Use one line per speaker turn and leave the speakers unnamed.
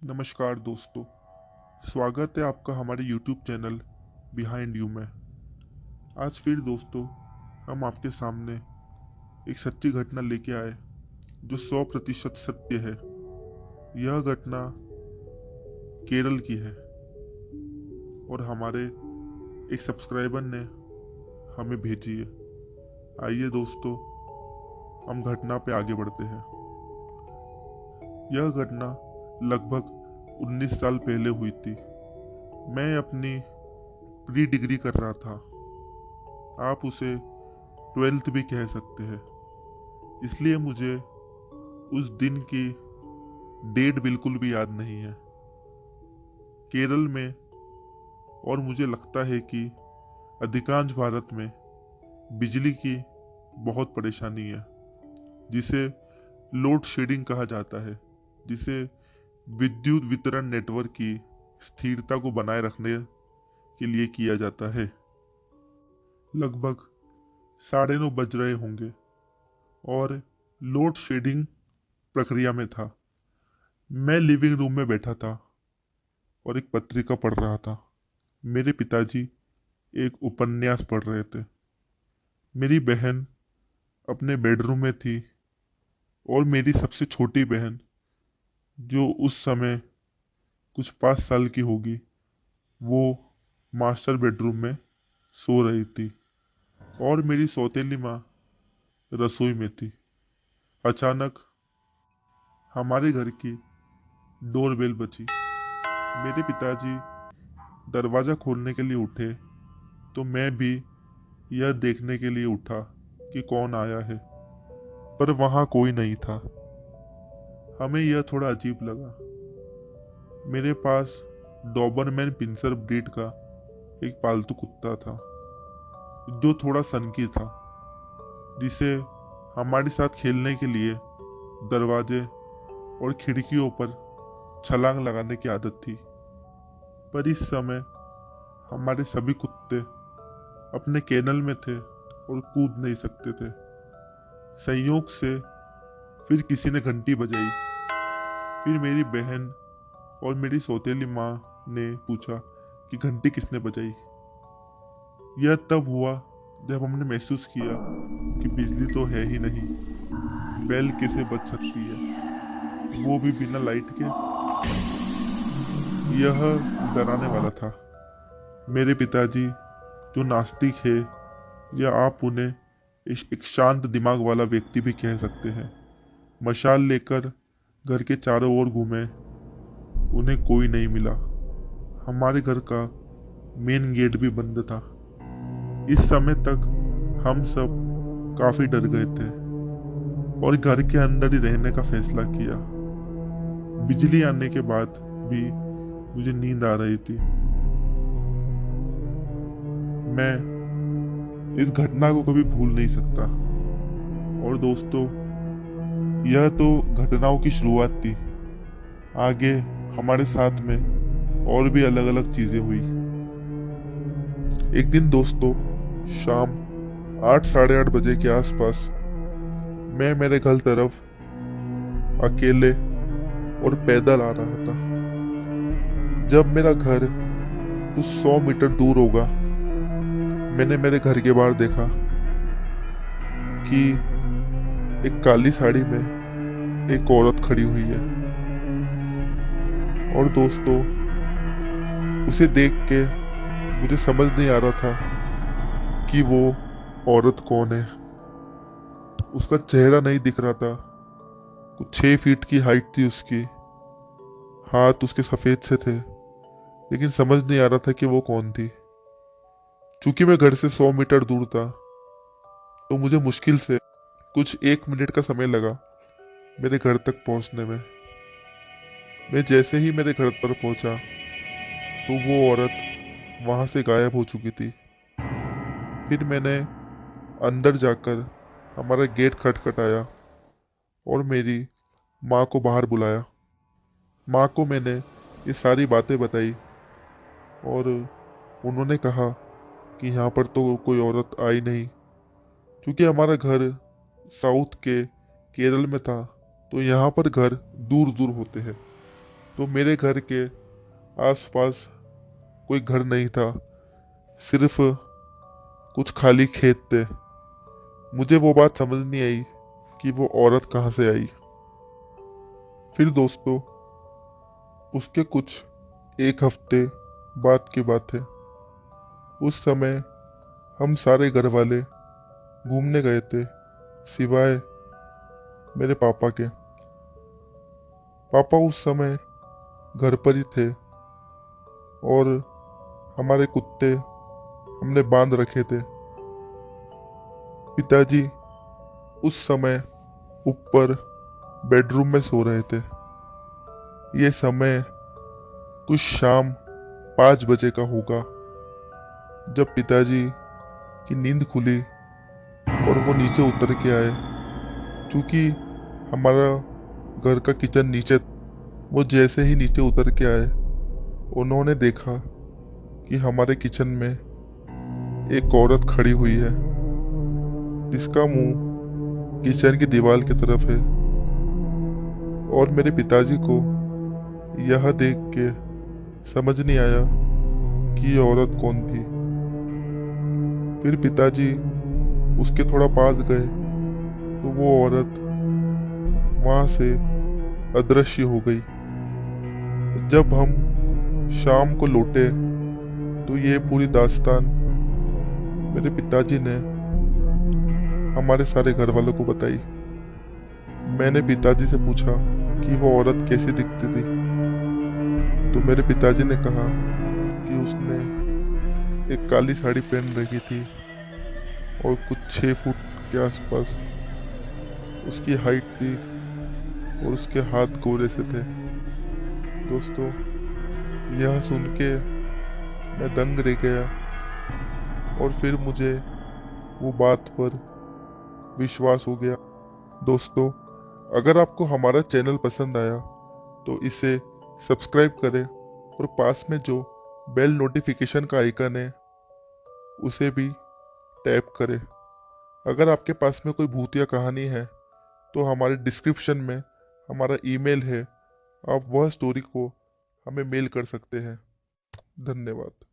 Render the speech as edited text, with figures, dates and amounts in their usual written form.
नमस्कार दोस्तों, स्वागत है आपका हमारे YouTube चैनल बिहाइंड यू में। आज फिर दोस्तों हम आपके सामने एक सच्ची घटना लेके आए जो 100% सत्य है। यह घटना केरल की है और हमारे एक सब्सक्राइबर ने हमें भेजी है। आइए दोस्तों हम घटना पे आगे बढ़ते हैं। यह घटना लगभग 19 साल पहले हुई थी। मैं अपनी प्री डिग्री कर रहा था, आप उसे 12th भी कह सकते हैं। इसलिए मुझे उस दिन की डेट बिल्कुल भी याद नहीं है। केरल में और मुझे लगता है कि अधिकांश भारत में बिजली की बहुत परेशानी है, जिसे लोड शेडिंग कहा जाता है, जिसे विद्युत वितरण नेटवर्क की स्थिरता को बनाए रखने के लिए किया जाता है। लगभग 9:30 बज रहे होंगे और लोड शेडिंग प्रक्रिया में था। मैं लिविंग रूम में बैठा था और एक पत्रिका पढ़ रहा था। मेरे पिताजी एक उपन्यास पढ़ रहे थे। मेरी बहन अपने बेडरूम में थी और मेरी सबसे छोटी बहन, जो उस समय कुछ 5 साल की होगी, वो मास्टर बेडरूम में सो रही थी और मेरी सौतेली माँ रसोई में थी। अचानक हमारे घर की डोरबेल बजी। मेरे पिताजी दरवाज़ा खोलने के लिए उठे तो मैं भी यह देखने के लिए उठा कि कौन आया है, पर वहाँ कोई नहीं था। हमें यह थोड़ा अजीब लगा। मेरे पास डॉबरमैन पिंसर ब्रीड का एक पालतू कुत्ता था जो थोड़ा सनकी था, जिसे हमारे साथ खेलने के लिए दरवाजे और खिड़कियों पर छलांग लगाने की आदत थी। पर इस समय हमारे सभी कुत्ते अपने केनल में थे और कूद नहीं सकते थे। संयोग से फिर किसी ने घंटी बजाई। फिर मेरी बहन और मेरी सौतेली माँ ने पूछा कि घंटी किसने बजाई। यह तब हुआ जब हमने महसूस किया कि बिजली तो है ही नहीं, बेल कैसे बज सकती है, वो भी बिना लाइट के। यह डराने वाला था। मेरे पिताजी, जो नास्तिक है, या आप उन्हें एक शांत दिमाग वाला व्यक्ति भी कह सकते हैं, मशाल लेकर घर के चारों ओर घूमे। उन्हें कोई नहीं मिला। हमारे घर का मेन गेट भी बंद था। इस समय तक हम सब काफी डर गए थे और घर के अंदर ही रहने का फैसला किया। बिजली आने के बाद भी मुझे नींद आ रही थी। मैं इस घटना को कभी भूल नहीं सकता। और दोस्तों, यह तो घटनाओं की शुरुआत थी। आगे हमारे साथ में और भी अलग अलग चीजें हुई। एक दिन दोस्तों, शाम 8 साढ़े 8 बजे के आसपास मैं मेरे घर तरफ अकेले और पैदल आ रहा था। जब मेरा घर कुछ 100 मीटर दूर होगा, मैंने मेरे घर के बाहर देखा कि एक काली साड़ी में एक औरत खड़ी हुई है। और दोस्तों, उसे देख के मुझे समझ नहीं आ रहा था कि वो औरत कौन है। उसका चेहरा नहीं दिख रहा था। कुछ 6 फीट की हाइट थी उसकी। हाथ उसके सफेद से थे, लेकिन समझ नहीं आ रहा था कि वो कौन थी। चूंकि मैं घर से 100 मीटर दूर था, तो मुझे मुश्किल से कुछ 1 मिनट का समय लगा मेरे घर तक पहुंचने में। मैं जैसे ही मेरे घर पर पहुंचा, तो वो औरत वहां से गायब हो चुकी थी। फिर मैंने अंदर जाकर हमारा गेट खटखटाया और मेरी माँ को बाहर बुलाया। माँ को मैंने ये सारी बातें बताई और उन्होंने कहा कि यहाँ पर तो कोई औरत आई नहीं। क्योंकि हमारा घर साउथ के केरल में था, तो यहाँ पर घर दूर दूर होते हैं, तो मेरे घर के आसपास कोई घर नहीं था, सिर्फ कुछ खाली खेत थे। मुझे वो बात समझ नहीं आई कि वो औरत कहाँ से आई। फिर दोस्तों, उसके कुछ एक हफ्ते बाद की बात है। उस समय हम सारे घर वाले घूमने गए थे, सिवाय मेरे पापा के। पापा उस समय घर पर ही थे और हमारे कुत्ते हमने बांध रखे थे। पिताजी उस समय ऊपर बेडरूम में सो रहे थे। ये समय कुछ शाम 5 बजे का होगा जब पिताजी की नींद खुली और वो नीचे उतर के आए। क्योंकि हमारा घर का किचन नीचे, वो जैसे ही नीचे उतर के आए, उन्होंने देखा कि हमारे किचन में एक औरत खड़ी हुई है, जिसका मुंह किचन की दीवार की तरफ है। और मेरे पिताजी को यह देख के समझ नहीं आया कि ये औरत कौन थी। फिर पिताजी उसके थोड़ा पास गए तो वो औरत वहां से अदृश्य हो गई। जब हम शाम को लौटे तो ये पूरी दास्तान मेरे पिताजी ने हमारे सारे घर वालों को बताई। मैंने पिताजी से पूछा कि वो औरत कैसी दिखती थी, तो मेरे पिताजी ने कहा कि उसने एक काली साड़ी पहन रखी थी और कुछ 6 फुट के आसपास उसकी हाइट थी और उसके हाथ गोरे से थे। दोस्तों, यह सुन के मैं दंग रह गया और फिर मुझे वो बात पर विश्वास हो गया। दोस्तों, अगर आपको हमारा चैनल पसंद आया तो इसे सब्सक्राइब करें और पास में जो बेल नोटिफिकेशन का आइकन है उसे भी टैप करें। अगर आपके पास में कोई भूतिया कहानी है तो हमारे डिस्क्रिप्शन में हमारा ईमेल है, आप वह स्टोरी को हमें मेल कर सकते हैं। धन्यवाद।